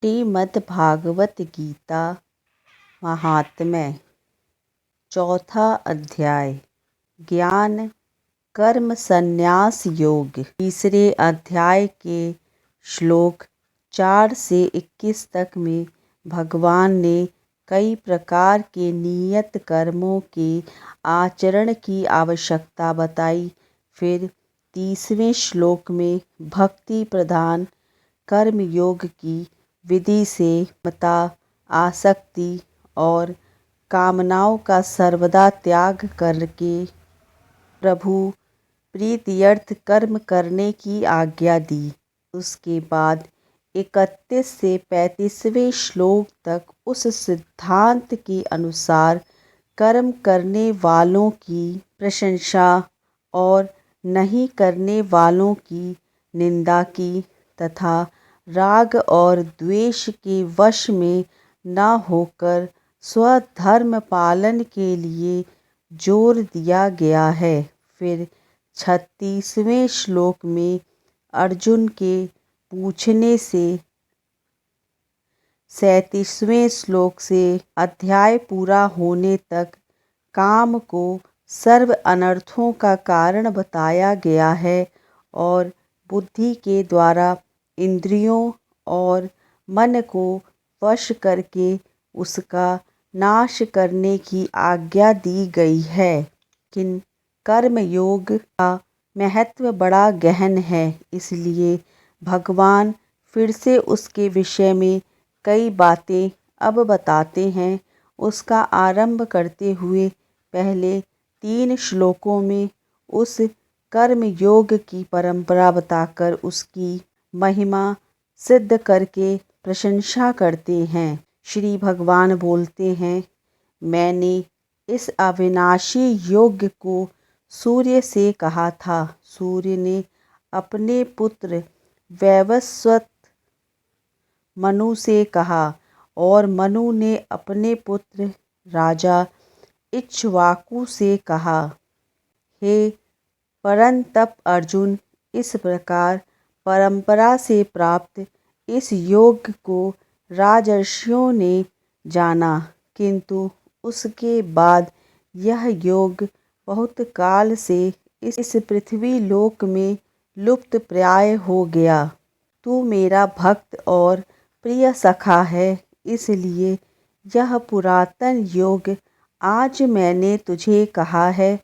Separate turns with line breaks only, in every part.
श्रीमद्भागवत गीता महात्म्य चौथा अध्याय ज्ञान कर्म संन्यास योग। तीसरे अध्याय के श्लोक 4 से 21 तक में भगवान ने कई प्रकार के नियत कर्मों के आचरण की आवश्यकता बताई। फिर 30वें श्लोक में भक्ति प्रधान कर्म योग की विधि से मता आसक्ति और कामनाओं का सर्वदा त्याग करके प्रभु प्रीत्यर्थ कर्म करने की आज्ञा दी। उसके बाद 31 से 35वें श्लोक तक उस सिद्धांत के अनुसार कर्म करने वालों की प्रशंसा और नहीं करने वालों की निंदा की तथा राग और द्वेष के वश में न होकर स्वधर्म पालन के लिए जोर दिया गया है। फिर 36वें श्लोक में अर्जुन के पूछने से 37वें श्लोक से अध्याय पूरा होने तक काम को सर्व अनर्थों का कारण बताया गया है और बुद्धि के द्वारा इंद्रियों और मन को वश करके उसका नाश करने की आज्ञा दी गई है। लेकिन कर्म योग का महत्व बड़ा गहन है, इसलिए भगवान फिर से उसके विषय में कई बातें अब बताते हैं। उसका आरंभ करते हुए पहले 3 श्लोकों में उस कर्म योग की परंपरा बताकर उसकी महिमा सिद्ध करके प्रशंसा करते हैं। श्री भगवान बोलते हैं, मैंने इस अविनाशी योग को सूर्य से कहा था। सूर्य ने अपने पुत्र वैवस्वत मनु से कहा और मनु ने अपने पुत्र राजा इक्ष्वाकु से कहा। हे परंतप अर्जुन, इस प्रकार परंपरा से प्राप्त इस योग को राजर्षियों ने जाना, किंतु उसके बाद यह योग बहुत काल से इस पृथ्वी लोक में लुप्त प्राय हो गया। तू मेरा भक्त और प्रिय सखा है, इसलिए यह पुरातन योग आज मैंने तुझे कहा है,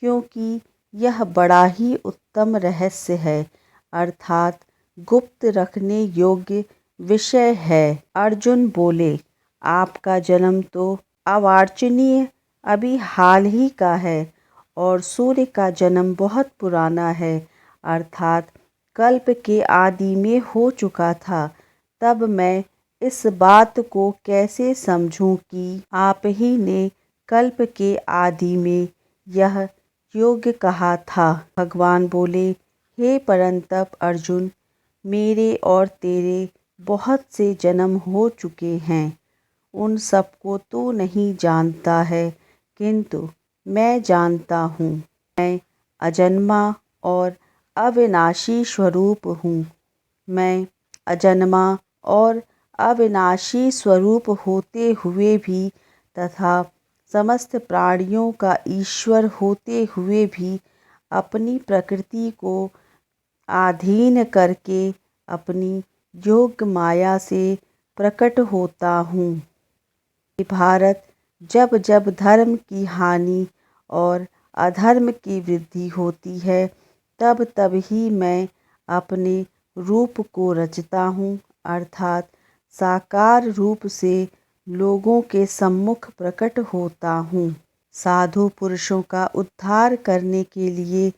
क्योंकि यह बड़ा ही उत्तम रहस्य है, अर्थात गुप्त रखने योग्य विषय है। अर्जुन बोले, आपका जन्म तो अवांछनीय अभी हाल ही का है और सूर्य का जन्म बहुत पुराना है, अर्थात कल्प के आदि में हो चुका था। तब मैं इस बात को कैसे समझूं कि आप ही ने कल्प के आदि में यह योग कहा था। भगवान बोले, हे परंतप अर्जुन, मेरे और तेरे बहुत से जन्म हो चुके हैं, उन सबको तू नहीं जानता है, किंतु मैं जानता हूँ। मैं अजन्मा और अविनाशी स्वरूप हूँ। मैं अजन्मा और अविनाशी स्वरूप होते हुए भी तथा समस्त प्राणियों का ईश्वर होते हुए भी अपनी प्रकृति को अधीन करके अपनी योग माया से प्रकट होता हूँ। भारत, जब जब धर्म की हानि और अधर्म की वृद्धि होती है, तब तब ही मैं अपने रूप को रचता हूँ, अर्थात साकार रूप से लोगों के सम्मुख प्रकट होता हूँ। साधु पुरुषों का उद्धार करने के लिए,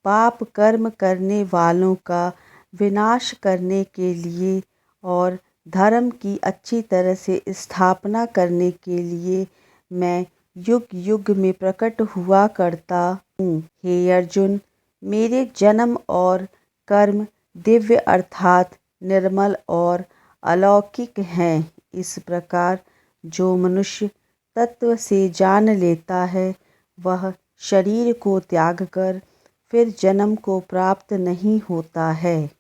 पाप कर्म करने वालों का विनाश करने के लिए और धर्म की अच्छी तरह से स्थापना करने के लिए मैं युग युग में प्रकट हुआ करता हूँ। हे अर्जुन, मेरे जन्म और कर्म दिव्य अर्थात निर्मल और अलौकिक हैं। इस प्रकार जो मनुष्य तत्व से जान लेता है, वह शरीर को त्याग कर फिर जन्म को प्राप्त नहीं होता है,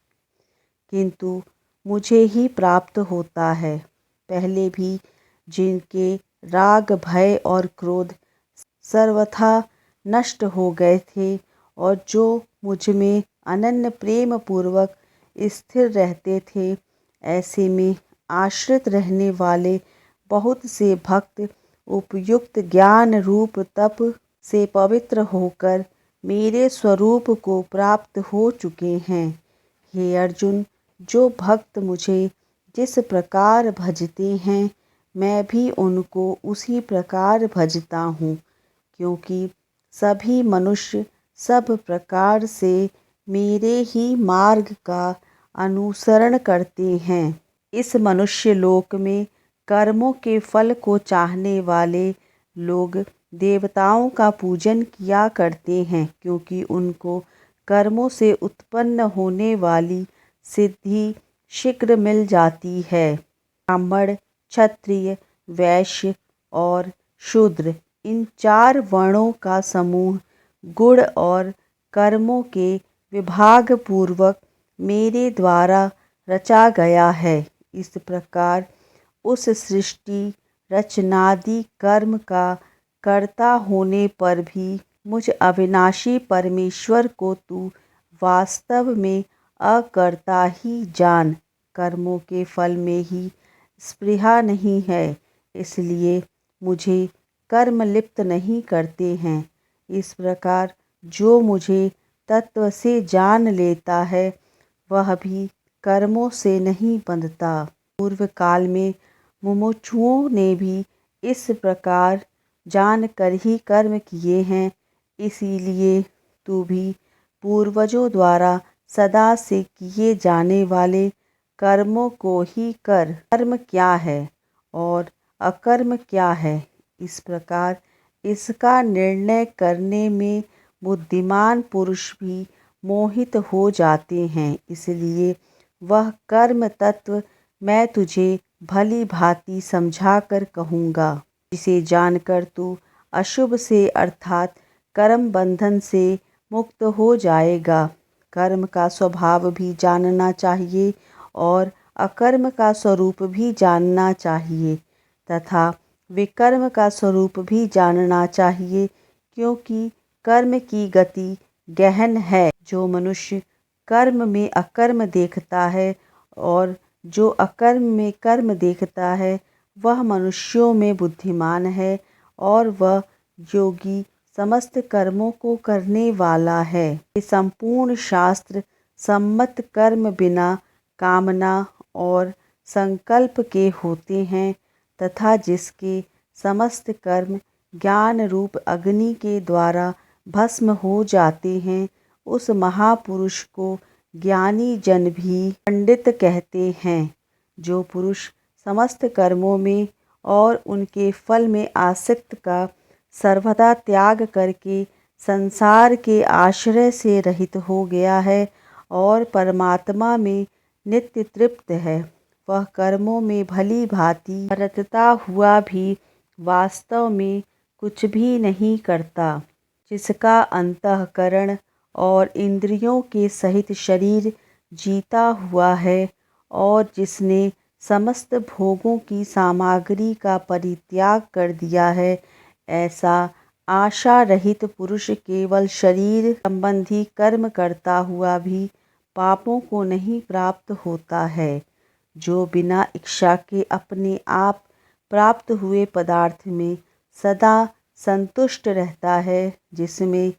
किंतु मुझे ही प्राप्त होता है। पहले भी जिनके राग, भय और क्रोध सर्वथा नष्ट हो गए थे और जो मुझ में अनन्य प्रेम पूर्वक स्थिर रहते थे, ऐसे में आश्रित रहने वाले बहुत से भक्त उपयुक्त ज्ञान रूप तप से पवित्र होकर मेरे स्वरूप को प्राप्त हो चुके हैं। हे अर्जुन, जो भक्त मुझे जिस प्रकार भजते हैं, मैं भी उनको उसी प्रकार भजता हूँ, क्योंकि सभी मनुष्य सब प्रकार से मेरे ही मार्ग का अनुसरण करते हैं। इस मनुष्य लोक में कर्मों के फल को चाहने वाले लोग देवताओं का पूजन किया करते हैं, क्योंकि उनको कर्मों से उत्पन्न होने वाली सिद्धि शीघ्र मिल जाती है। ब्राह्मण, क्षत्रिय, वैश्य और शूद्र, इन 4 वर्णों का समूह गुण और कर्मों के विभाग पूर्वक मेरे द्वारा रचा गया है। इस प्रकार उस सृष्टि रचनादि कर्म का कर्ता होने पर भी मुझ अविनाशी परमेश्वर को तू वास्तव में अकर्ता ही जान। कर्मों के फल में ही स्पृहा नहीं है, इसलिए मुझे कर्म लिप्त नहीं करते हैं। इस प्रकार जो मुझे तत्व से जान लेता है, वह भी कर्मों से नहीं बंधता। पूर्व काल में मुमुक्षुओं ने भी इस प्रकार जानकर ही कर्म किए हैं, इसीलिए तू भी पूर्वजों द्वारा सदा से किए जाने वाले कर्मों को ही कर। कर्म क्या है और अकर्म क्या है, इस प्रकार इसका निर्णय करने में बुद्धिमान पुरुष भी मोहित हो जाते हैं। इसलिए वह कर्म तत्व मैं तुझे भली भांति समझाकर कहूँगा, जिसे जानकर तू अशुभ से अर्थात कर्म बंधन से मुक्त हो जाएगा। कर्म का स्वभाव भी जानना चाहिए और अकर्म का स्वरूप भी जानना चाहिए तथा विकर्म का स्वरूप भी जानना चाहिए, क्योंकि कर्म की गति गहन है। जो मनुष्य कर्म में अकर्म देखता है और जो अकर्म में कर्म देखता है, वह मनुष्यों में बुद्धिमान है और वह योगी समस्त कर्मों को करने वाला है। ये संपूर्ण शास्त्र सम्मत कर्म बिना कामना और संकल्प के होते हैं तथा जिसके समस्त कर्म ज्ञान रूप अग्नि के द्वारा भस्म हो जाते हैं, उस महापुरुष को ज्ञानी जन भी पंडित कहते हैं। जो पुरुष समस्त कर्मों में और उनके फल में आसक्त का सर्वदा त्याग करके संसार के आश्रय से रहित हो गया है और परमात्मा में नित्य तृप्त है, वह कर्मों में भली भांति रतता हुआ भी वास्तव में कुछ भी नहीं करता। जिसका अंतःकरण और इंद्रियों के सहित शरीर जीता हुआ है और जिसने समस्त भोगों की सामग्री का परित्याग कर दिया है, ऐसा आशा रहित पुरुष केवल शरीर संबंधी कर्म करता हुआ भी पापों को नहीं प्राप्त होता है। जो बिना इच्छा के अपने आप प्राप्त हुए पदार्थ में सदा संतुष्ट रहता है, जिसमें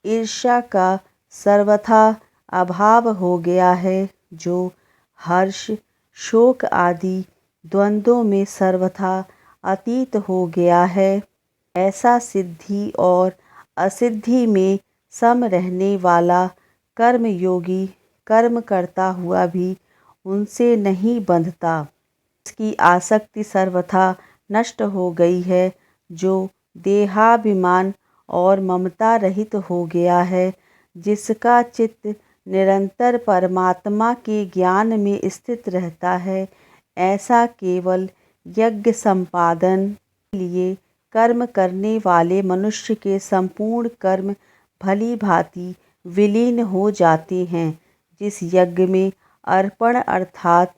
ईर्ष्या का सर्वथा अभाव हो गया है, जो हर्ष, शोक आदि द्वंद्वों में सर्वथा अतीत हो गया है, ऐसा सिद्धि और असिद्धि में सम रहने वाला कर्मयोगी कर्म करता हुआ भी उनसे नहीं बंधता। इसकी आसक्ति सर्वथा नष्ट हो गई है। जो देहाभिमान और ममता रहित हो गया है, जिसका चित्त निरंतर परमात्मा के ज्ञान में स्थित रहता है, ऐसा केवल यज्ञ संपादन के लिए कर्म करने वाले मनुष्य के संपूर्ण कर्म भली भांति विलीन हो जाते हैं। जिस यज्ञ में अर्पण अर्थात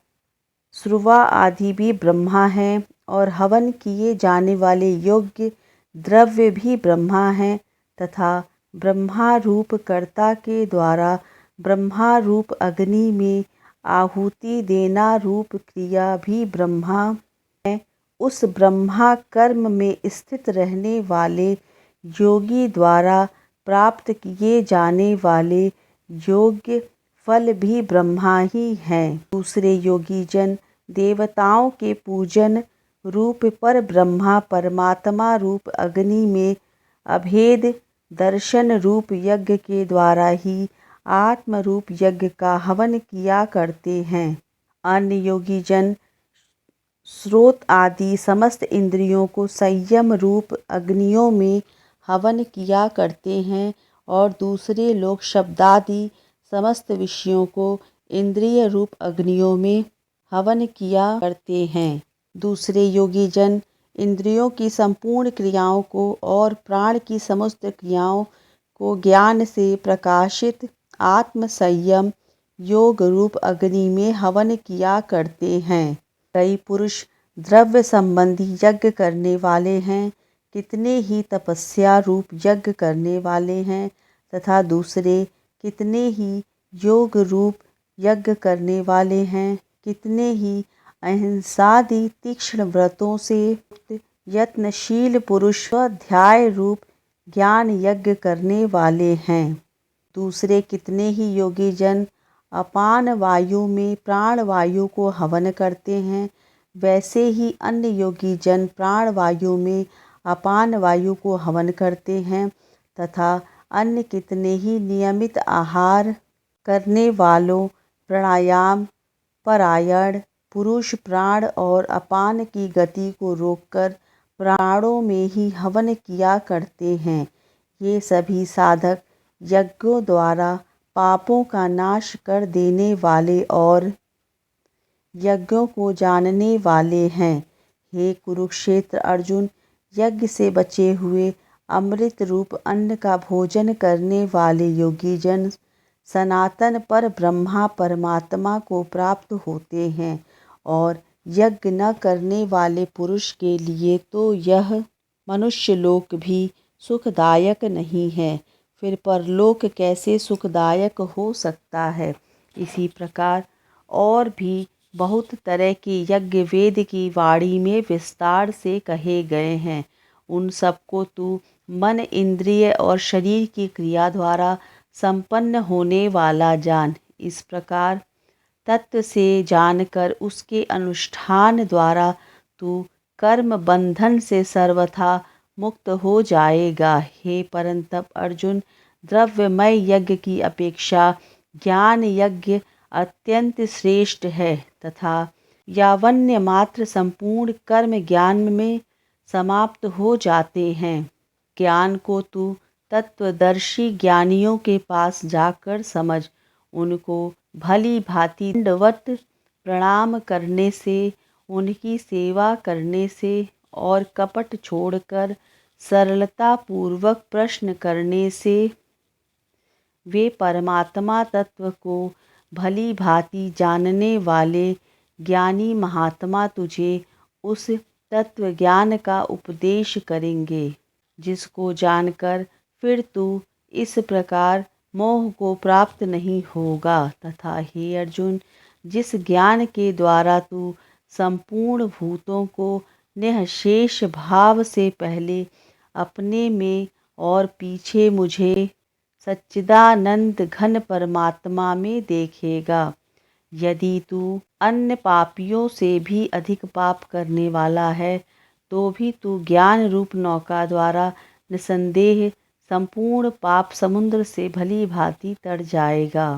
श्रुवा आदि भी ब्रह्मा हैं और हवन किए जाने वाले योग्य द्रव्य भी ब्रह्मा हैं तथा ब्रह्मा रूप कर्ता के द्वारा ब्रह्मा रूप अग्नि में आहुति देना रूप क्रिया भी ब्रह्मा है। उस ब्रह्मा कर्म में स्थित रहने वाले योगी द्वारा प्राप्त किए जाने वाले योग्य फल भी ब्रह्मा ही हैं। दूसरे योगी जन देवताओं के पूजन रूप पर ब्रह्मा परमात्मा रूप अग्नि में अभेद दर्शन रूप यज्ञ के द्वारा ही आत्म रूप यज्ञ का हवन किया करते हैं। अन्य योगी जन स्रोत आदि समस्त इंद्रियों को संयम रूप अग्नियों में हवन किया करते हैं और दूसरे लोग शब्दादि समस्त विषयों को इंद्रिय रूप अग्नियों में हवन किया करते हैं। दूसरे योगी जन इंद्रियों की संपूर्ण क्रियाओं को और प्राण की समस्त क्रियाओं को ज्ञान से प्रकाशित आत्म संयम योग रूप अग्नि में हवन किया करते हैं। कई पुरुष द्रव्य संबंधी यज्ञ करने वाले हैं, कितने ही तपस्या रूप यज्ञ करने वाले हैं तथा दूसरे कितने ही योग रूप यज्ञ करने वाले हैं, कितने ही अहिंसादि तीक्ष्ण व्रतों से यत्नशील पुरुष स्वाध्याय रूप ज्ञान यज्ञ करने वाले हैं। दूसरे कितने ही योगी जन अपान वायु में प्राण वायु को हवन करते हैं, वैसे ही अन्य योगी जन प्राण वायु में अपान वायु को हवन करते हैं तथा अन्य कितने ही नियमित आहार करने वालों प्राणायाम परायण पुरुष प्राण और अपान की गति को रोककर प्राणों में ही हवन किया करते हैं। ये सभी साधक यज्ञों द्वारा पापों का नाश कर देने वाले और यज्ञों को जानने वाले हैं। हे कुरुक्षेत्र अर्जुन, यज्ञ से बचे हुए अमृत रूप अन्न का भोजन करने वाले योगी जन सनातन पर ब्रह्मा परमात्मा को प्राप्त होते हैं और यज्ञ न करने वाले पुरुष के लिए तो यह मनुष्य लोक भी सुखदायक नहीं है, फिर परलोक कैसे सुखदायक हो सकता है। इसी प्रकार और भी बहुत तरह के यज्ञ वेद की वाणी में विस्तार से कहे गए हैं। उन सबको तू मन इंद्रिय और शरीर की क्रिया द्वारा संपन्न होने वाला जान। इस प्रकार तत्व से जानकर उसके अनुष्ठान द्वारा तू कर्म बंधन से सर्वथा मुक्त हो जाएगा। हे परंतप अर्जुन, द्रव्यमय यज्ञ की अपेक्षा ज्ञान यज्ञ अत्यंत श्रेष्ठ है तथा यावन्य मात्र संपूर्ण कर्म ज्ञान में समाप्त हो जाते हैं। ज्ञान को तू तत्वदर्शी ज्ञानियों के पास जाकर समझ। उनको भली भांति दंडवत प्रणाम करने से, उनकी सेवा करने से और कपट छोड़कर सरलता पूर्वक प्रश्न करने से वे परमात्मा तत्व को भली भांति जानने वाले ज्ञानी महात्मा तुझे उस तत्व ज्ञान का उपदेश करेंगे, जिसको जानकर फिर तू इस प्रकार मोह को प्राप्त नहीं होगा। तथा हे अर्जुन, जिस ज्ञान के द्वारा तू संपूर्ण भूतों को निःशेष भाव से पहले अपने में और पीछे मुझे सच्चिदानंद घन परमात्मा में देखेगा। यदि तू अन्य पापियों से भी अधिक पाप करने वाला है तो भी तू ज्ञान रूप नौका द्वारा निसंदेह संपूर्ण पाप समुद्र से भली भांति तर जाएगा।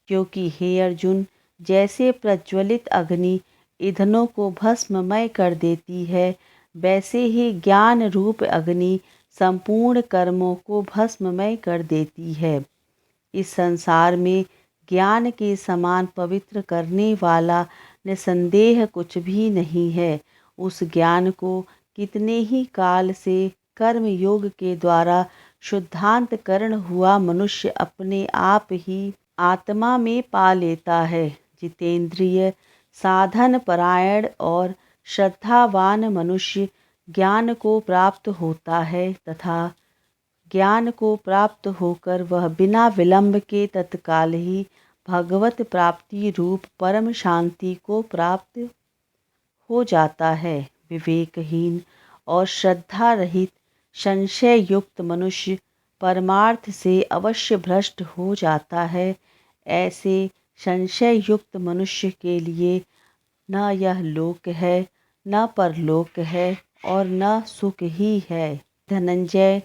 क्योंकि हे अर्जुन, जैसे प्रज्वलित अग्नि ईंधनों को भस्ममय कर देती है, वैसे ही ज्ञान रूप अग्नि संपूर्ण कर्मों को भस्ममय कर देती है। इस संसार में ज्ञान के समान पवित्र करने वाला निसंदेह कुछ भी नहीं है। उस ज्ञान को कितने ही काल से कर्म योग के द्वारा शुद्धांतकरण हुआ मनुष्य अपने आप ही आत्मा में पा लेता है। जितेंद्रिय साधन परायण और श्रद्धावान मनुष्य ज्ञान को प्राप्त होता है तथा ज्ञान को प्राप्त होकर वह बिना विलंब के तत्काल ही भगवत प्राप्ति रूप परम शांति को प्राप्त हो जाता है। विवेकहीन और श्रद्धा रहित संशय युक्त मनुष्य परमार्थ से अवश्य भ्रष्ट हो जाता है। ऐसे संशय युक्त मनुष्य के लिए न यह लोक है, न परलोक है और न सुख ही है। धनंजय,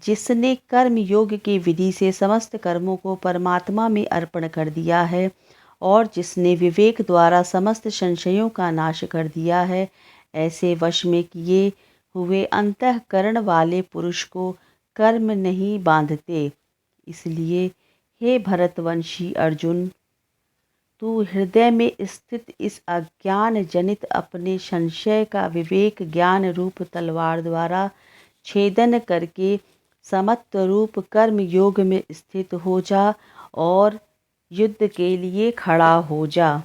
जिसने कर्म योग की विधि से समस्त कर्मों को परमात्मा में अर्पण कर दिया है और जिसने विवेक द्वारा समस्त संशयों का नाश कर दिया है, ऐसे वश में किए हुए अंतःकरण वाले पुरुष को कर्म नहीं बांधते। इसलिए हे भरतवंशी अर्जुन, तू हृदय में स्थित इस अज्ञान जनित अपने संशय का विवेक ज्ञान रूप तलवार द्वारा छेदन करके समत्व रूप कर्म योग में स्थित हो जा और युद्ध के लिए खड़ा हो जा।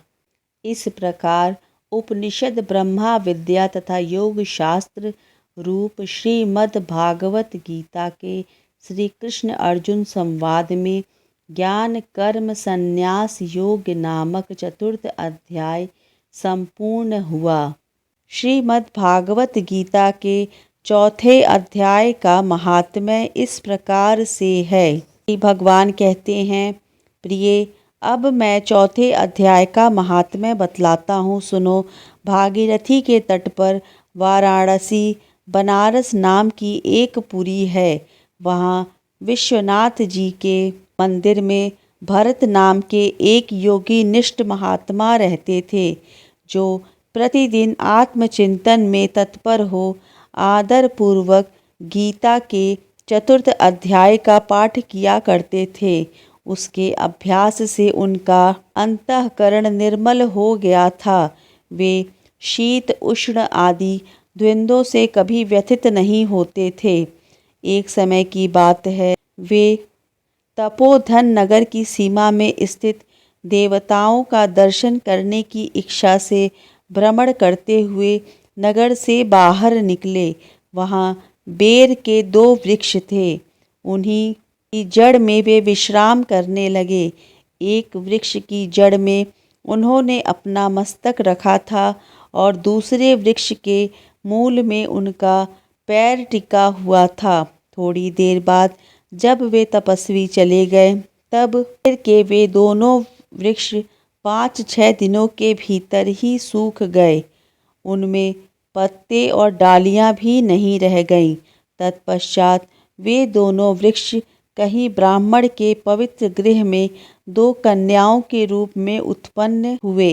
इस प्रकार उपनिषद, ब्रह्मा विद्या तथा योग शास्त्र रूप श्रीमद् भागवत गीता के श्री कृष्ण अर्जुन संवाद में ज्ञान कर्म संन्यास योग नामक चतुर्थ अध्याय संपूर्ण हुआ। श्रीमद् भागवत गीता के चौथे अध्याय का महात्म्य इस प्रकार से है कि भगवान कहते हैं, प्रिय, अब मैं चौथे अध्याय का महात्म्य बतलाता हूँ, सुनो। भागीरथी के तट पर वाराणसी बनारस नाम की एक पुरी है। वहाँ विश्वनाथ जी के मंदिर में भरत नाम के एक योगी निष्ठ महात्मा रहते थे, जो प्रतिदिन आत्मचिंतन में तत्पर हो आदर पूर्वक गीता के चतुर्थ अध्याय का पाठ किया करते थे। उसके अभ्यास से उनका अंतःकरण निर्मल हो गया था। वे शीत उष्ण आदि द्वंद्वों से कभी व्यथित नहीं होते थे। एक समय की बात है, वे तपोधन नगर की सीमा में स्थित देवताओं का दर्शन करने की इच्छा से भ्रमण करते हुए नगर से बाहर निकले। वहाँ बेर के 2 वृक्ष थे। उन्हीं की जड़ में वे विश्राम करने लगे। एक वृक्ष की जड़ में उन्होंने अपना मस्तक रखा था और दूसरे वृक्ष के मूल में उनका पैर टिका हुआ था। थोड़ी देर बाद जब वे तपस्वी चले गए, तब पेड़ के वे दोनों वृक्ष 5-6 दिनों के भीतर ही सूख गए। उनमें पत्ते और डालियां भी नहीं रह गईं। तत्पश्चात वे दोनों वृक्ष कहीं ब्राह्मण के पवित्र गृह में 2 कन्याओं के रूप में उत्पन्न हुए।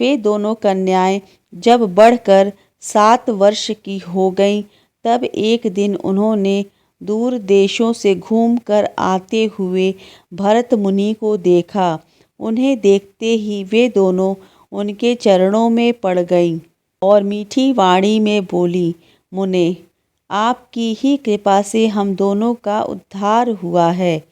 वे दोनों कन्याएं जब बढ़कर 7 वर्ष की हो गईं, तब एक दिन उन्होंने दूर देशों से घूमकर आते हुए भरत मुनि को देखा। उन्हें देखते ही वे दोनों उनके चरणों में पड़ गईं और मीठी वाणी में बोली, मुने, आपकी ही कृपा से हम दोनों का उद्धार हुआ है।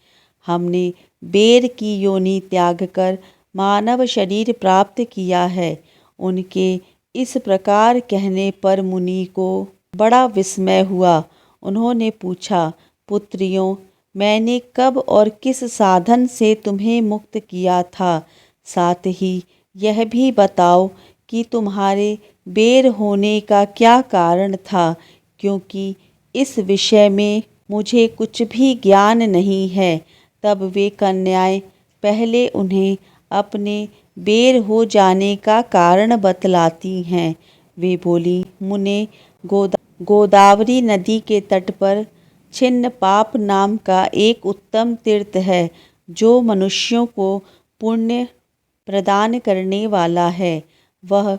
हमने बेर की योनि त्याग कर मानव शरीर प्राप्त किया है। उनके इस प्रकार कहने पर मुनि को बड़ा विस्मय हुआ। उन्होंने पूछा, पुत्रियों, मैंने कब और किस साधन से तुम्हें मुक्त किया था? साथ ही यह भी बताओ कि तुम्हारे बेर होने का क्या कारण था, क्योंकि इस विषय में मुझे कुछ भी ज्ञान नहीं है। तब वे कन्याएं पहले उन्हें अपने बेर हो जाने का कारण बतलाती हैं। वे बोली, मुने, गोदावरी नदी के तट पर छिन्न पाप नाम का एक उत्तम तीर्थ है, जो मनुष्यों को पुण्य प्रदान करने वाला है। वह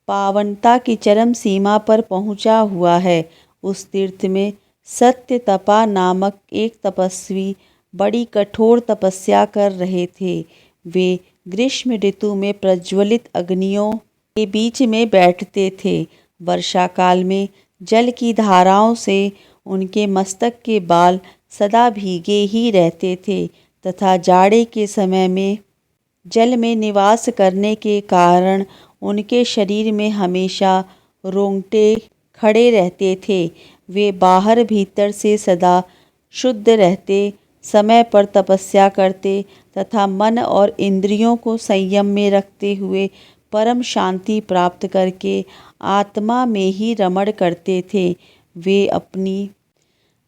पावनता की चरम सीमा पर पहुँचा हुआ है। उस तीर्थ में सत्य तपा नामक एक तपस्वी बड़ी कठोर तपस्या कर रहे थे। वे ग्रीष्म ऋतु में प्रज्वलित अग्नियों के बीच में बैठते थे। वर्षा काल में जल की धाराओं से उनके मस्तक के बाल सदा भीगे ही रहते थे तथा जाड़े के समय में जल में निवास करने के कारण उनके शरीर में हमेशा रोंगटे खड़े रहते थे। वे बाहर भीतर से सदा शुद्ध रहते, समय पर तपस्या करते तथा मन और इंद्रियों को संयम में रखते हुए परम शांति प्राप्त करके आत्मा में ही रमण करते थे। वे अपनी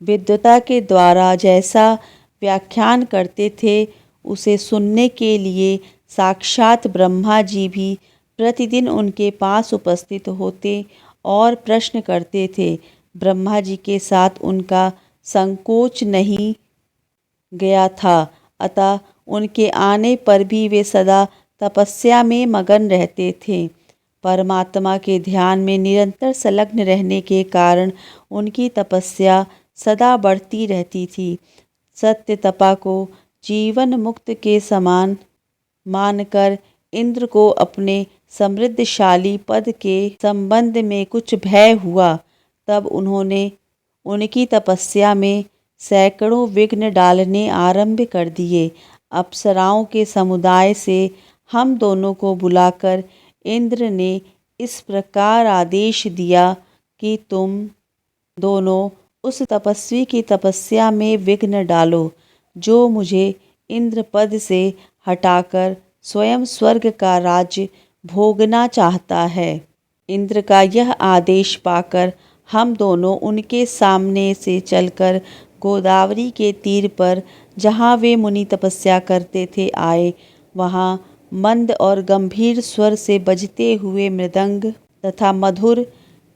विद्वता के द्वारा जैसा व्याख्यान करते थे उसे सुनने के लिए साक्षात ब्रह्मा जी भी प्रतिदिन उनके पास उपस्थित होते और प्रश्न करते थे। ब्रह्मा जी के साथ उनका संकोच नहीं गया था, अतः उनके आने पर भी वे सदा तपस्या में मगन रहते थे। परमात्मा के ध्यान में निरंतर संलग्न रहने के कारण उनकी तपस्या सदा बढ़ती रहती थी। सत्य तपा को जीवन मुक्त के समान मानकर इंद्र को अपने समृद्धशाली पद के संबंध में कुछ भय हुआ। तब उन्होंने उनकी तपस्या में सैकड़ों विघ्न डालने आरंभ कर दिए। अप्सराओं के समुदाय से हम दोनों को बुलाकर इंद्र ने इस प्रकार आदेश दिया कि तुम दोनों उस तपस्वी की तपस्या में विघ्न डालो जो मुझे इंद्र पद से हटाकर स्वयं स्वर्ग का राज्य भोगना चाहता है। इंद्र का यह आदेश पाकर हम दोनों उनके सामने से चलकर गोदावरी के तीर पर जहाँ वे मुनि तपस्या करते थे आए। वहाँ मंद और गंभीर स्वर से बजते हुए मृदंग तथा मधुर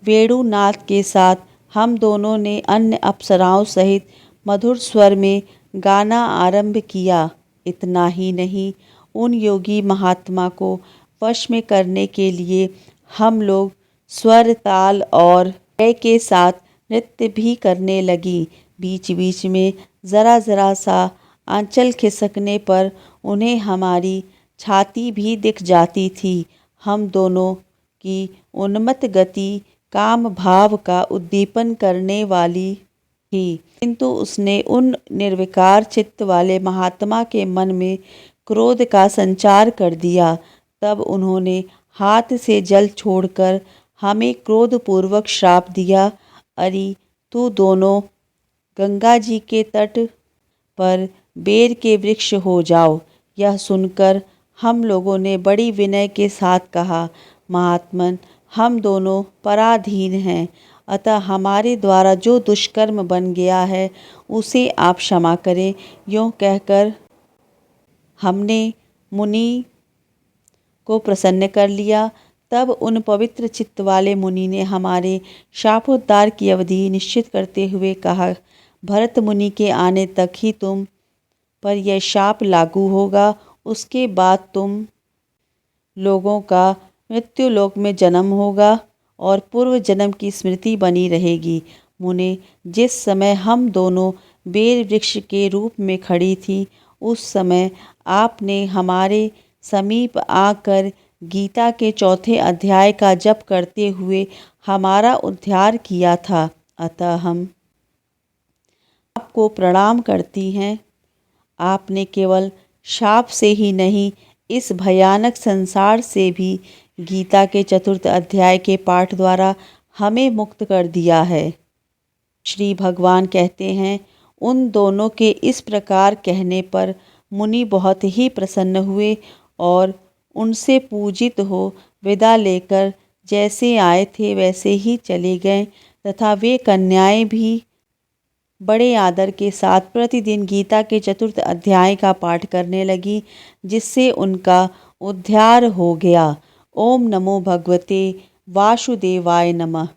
वेणुनाद के साथ हम दोनों ने अन्य अप्सराओं सहित मधुर स्वर में गाना आरंभ किया। इतना ही नहीं, उन योगी महात्मा को वश में करने के लिए हम लोग स्वर, ताल और लय के साथ नृत्य भी करने लगी। बीच बीच में ज़रा ज़रा सा आंचल खिसकने पर उन्हें हमारी छाती भी दिख जाती थी। हम दोनों की उन्मत्त गति काम भाव का उद्दीपन करने वाली थी, किंतु उसने उन निर्विकार चित्त वाले महात्मा के मन में क्रोध का संचार कर दिया। तब उन्होंने हाथ से जल छोड़कर हमें क्रोधपूर्वक श्राप दिया, अरे तू दोनों गंगा जी के तट पर बेर के वृक्ष हो जाओ। यह सुनकर हम लोगों ने बड़ी विनय के साथ कहा, महात्मन, हम दोनों पराधीन हैं, अतः हमारे द्वारा जो दुष्कर्म बन गया है उसे आप क्षमा करें। यूँ कहकर हमने मुनि को प्रसन्न कर लिया। तब उन पवित्र चित्त वाले मुनि ने हमारे शापोद्धार की अवधि निश्चित करते हुए कहा, भरत मुनि के आने तक ही तुम पर यह शाप लागू होगा। उसके बाद तुम लोगों का मृत्युलोक में जन्म होगा और पूर्व जन्म की स्मृति बनी रहेगी। मुने, जिस समय हम दोनों बेर वृक्ष के रूप में खड़ी थी, उस समय आपने हमारे समीप आकर गीता के 4 अध्याय का जप करते हुए हमारा उद्धार किया था, अतः हम आपको प्रणाम करती हैं। आपने केवल शाप से ही नहीं, इस भयानक संसार से भी गीता के 4 अध्याय के पाठ द्वारा हमें मुक्त कर दिया है। श्री भगवान कहते हैं, उन दोनों के इस प्रकार कहने पर मुनि बहुत ही प्रसन्न हुए और उनसे पूजित हो विदा लेकर जैसे आए थे वैसे ही चले गए तथा वे कन्याएं भी बड़े आदर के साथ प्रतिदिन गीता के 4 अध्याय का पाठ करने लगी, जिससे उनका उद्धार हो गया। ओम नमो भगवते वासुदेवाय नमः।